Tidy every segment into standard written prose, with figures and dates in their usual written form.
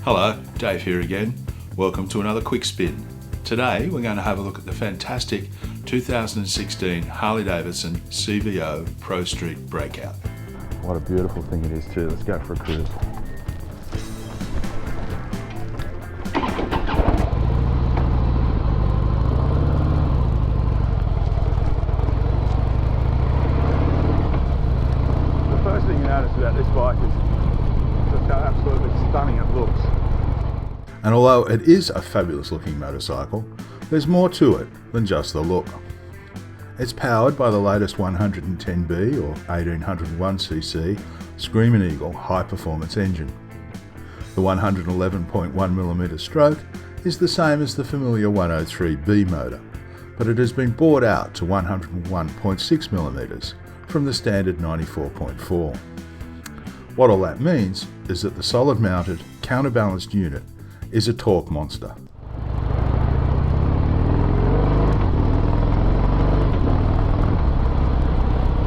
Hello, Dave here again. Welcome to another quick spin. Today we're going to have a look at the fantastic 2016 Harley-Davidson CVO Pro Street Breakout. What a beautiful thing it is too. Let's go for a cruise. The first thing you notice about this bike is just how absolutely stunning it looks. And although it is a fabulous looking motorcycle, there's more to it than just the look. It's powered by the latest 110B or 1801cc Screaming Eagle high performance engine. The 111.1mm stroke is the same as the familiar 103B motor, but it has been brought out to 101.6mm from the standard 94.4. What all that means is that the solid mounted counterbalanced unit is a torque monster.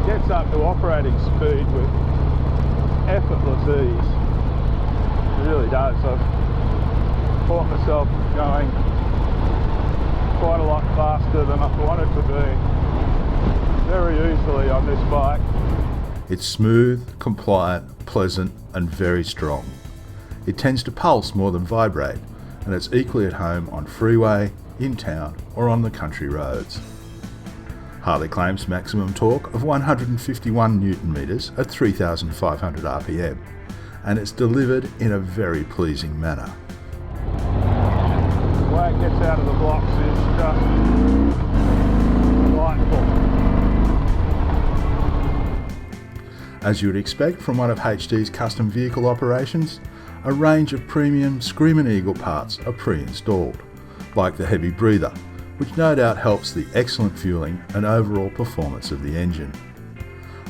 Gets up to operating speed with effortless ease. It really does. I've caught myself going quite a lot faster than I wanted to be very easily on this bike. It's smooth, compliant, pleasant and very strong. It tends to pulse more than vibrate, and it's equally at home on freeway, in town or on the country roads. Harley claims maximum torque of 151 Nm at 3,500 RPM, and it's delivered in a very pleasing manner. The way it gets out of the blocks is just delightful. As you would expect from one of HD's custom vehicle operations, a range of premium Screaming Eagle parts are pre-installed, like the heavy breather, which no doubt helps the excellent fueling and overall performance of the engine.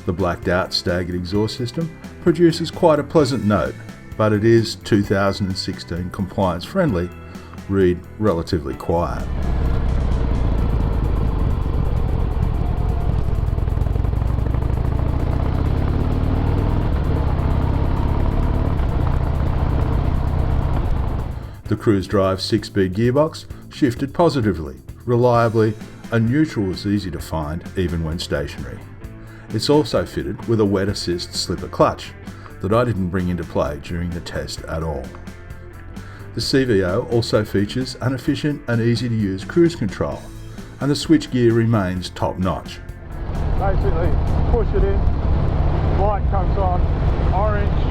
The blacked out staggered exhaust system produces quite a pleasant note, but it is 2016 compliance friendly, read relatively quiet. The Cruise Drive 6-speed gearbox shifted positively, reliably, and neutral was easy to find even when stationary. It's also fitted with a wet assist slipper clutch that I didn't bring into play during the test at all. The CVO also features an efficient and easy to use cruise control, and the switch gear remains top notch. Basically push it in, light comes on orange,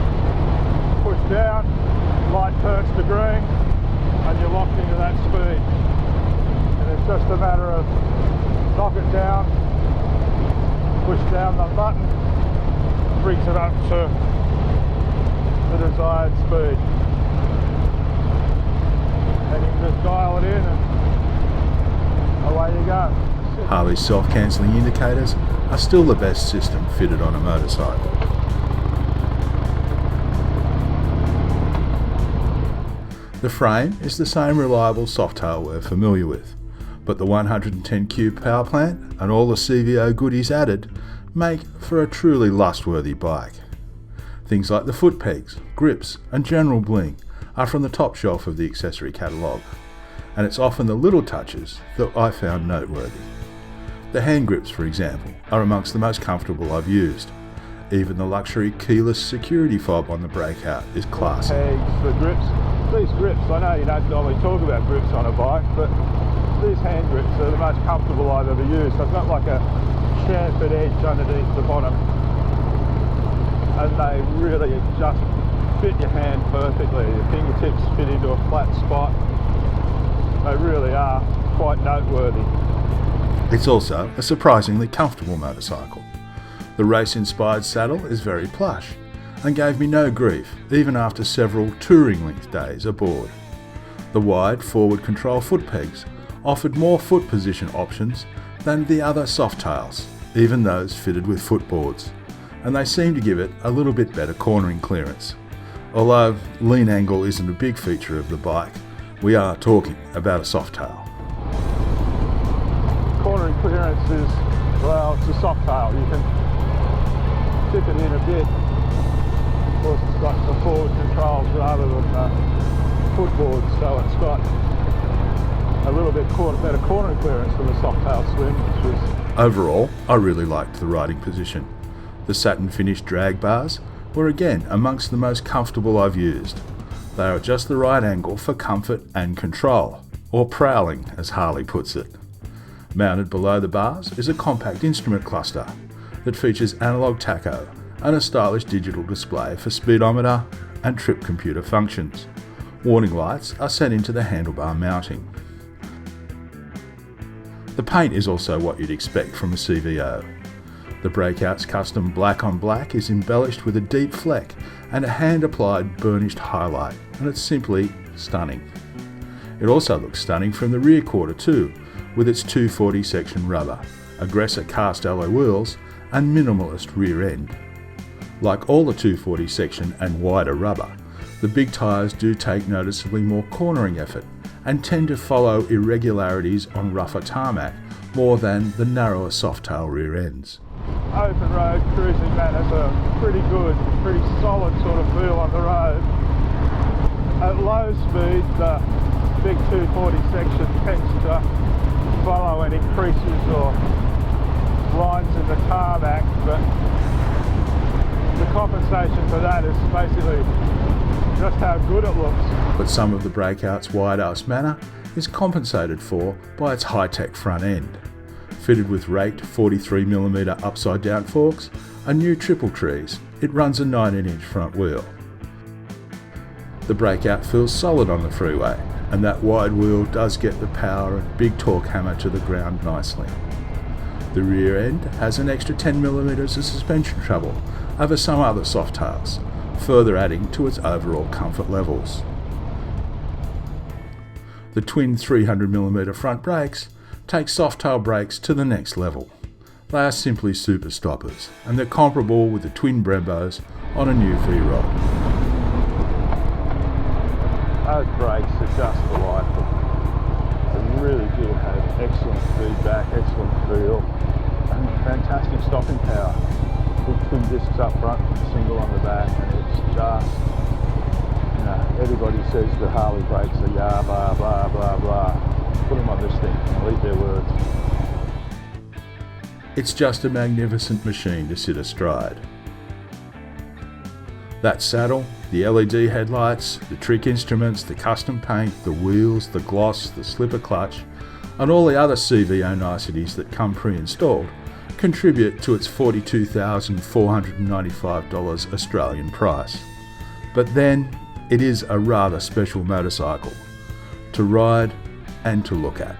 push down, light turns to green, and you're locked into that speed. And it's just a matter of knock it down, push down the button, brings it up to the desired speed. And you can just dial it in and away you go. Harley's self-cancelling indicators are still the best system fitted on a motorcycle. The frame is the same reliable softail we're familiar with, but the 110 cube power plant and all the CVO goodies added make for a truly lust-worthy bike. Things like the foot pegs, grips and general bling are from the top shelf of the accessory catalogue, and it's often the little touches that I found noteworthy. The hand grips, for example, are amongst the most comfortable I've used. Even the luxury keyless security fob on the Breakout is classy. Pegs, the grips. These grips, I know you don't normally talk about grips on a bike, but these hand grips are the most comfortable I've ever used. They've got like a chamfered edge underneath the bottom, and they really just fit your hand perfectly. Your fingertips fit into a flat spot. They really are quite noteworthy. It's also a surprisingly comfortable motorcycle. The race-inspired saddle is very plush and gave me no grief even after several touring length days aboard. The wide forward control foot pegs offered more foot position options than the other softails, even those fitted with footboards, and they seem to give it a little bit better cornering clearance. Although lean angle isn't a big feature of the bike, we are talking about a softail. Cornering clearance is, well, it's a softail. You can tip it in a bit. Of course, it's got the forward controls rather than footboard, so it's got a little bit better cornering clearance than the Softail Slim, which was... Overall, I really liked the riding position. The satin finished drag bars were again amongst the most comfortable I've used. They are at just the right angle for comfort and control, or prowling as Harley puts it. Mounted below the bars is a compact instrument cluster that features analog tacho and a stylish digital display for speedometer and trip computer functions. Warning lights are set into the handlebar mounting. The paint is also what you'd expect from a CVO. The Breakout's custom black on black is embellished with a deep fleck and a hand-applied burnished highlight, and it's simply stunning. It also looks stunning from the rear quarter too, with its 240 section rubber, aggressor cast alloy wheels and minimalist rear end. Like all the 240 section and wider rubber, the big tyres do take noticeably more cornering effort and tend to follow irregularities on rougher tarmac more than the narrower Softail rear ends. Open road cruising, man, has a pretty good, pretty solid sort of feel on the road. At low speed, the big 240 section tends to follow any creases or lines in the tarmac, but the compensation for that is basically just how good it looks. But some of the Breakout's wide-ass manner is compensated for by its high-tech front end. Fitted with raked 43mm upside-down forks and new triple trees, it runs a 19-inch front wheel. The Breakout feels solid on the freeway, and that wide wheel does get the power and big torque hammer to the ground nicely. The rear end has an extra 10mm of suspension travel over some other Softails, further adding to its overall comfort levels. The twin 300mm front brakes take Softail brakes to the next level. They are simply super stoppers, and they're comparable with the twin Brembos on a new V-Rod. Those brakes are just delightful. They really do have excellent feedback, excellent feel, and fantastic stopping power. Big twin discs up front, single on the back, and it's just, everybody says the Harley brakes are blah, blah, blah, blah. Put them on this thing and read their words. It's just a magnificent machine to sit astride. That saddle, the LED headlights, the trick instruments, the custom paint, the wheels, the gloss, the slipper clutch, and all the other CVO niceties that come pre-installed contribute to its $42,495 Australian price. But then, it is a rather special motorcycle to ride and to look at.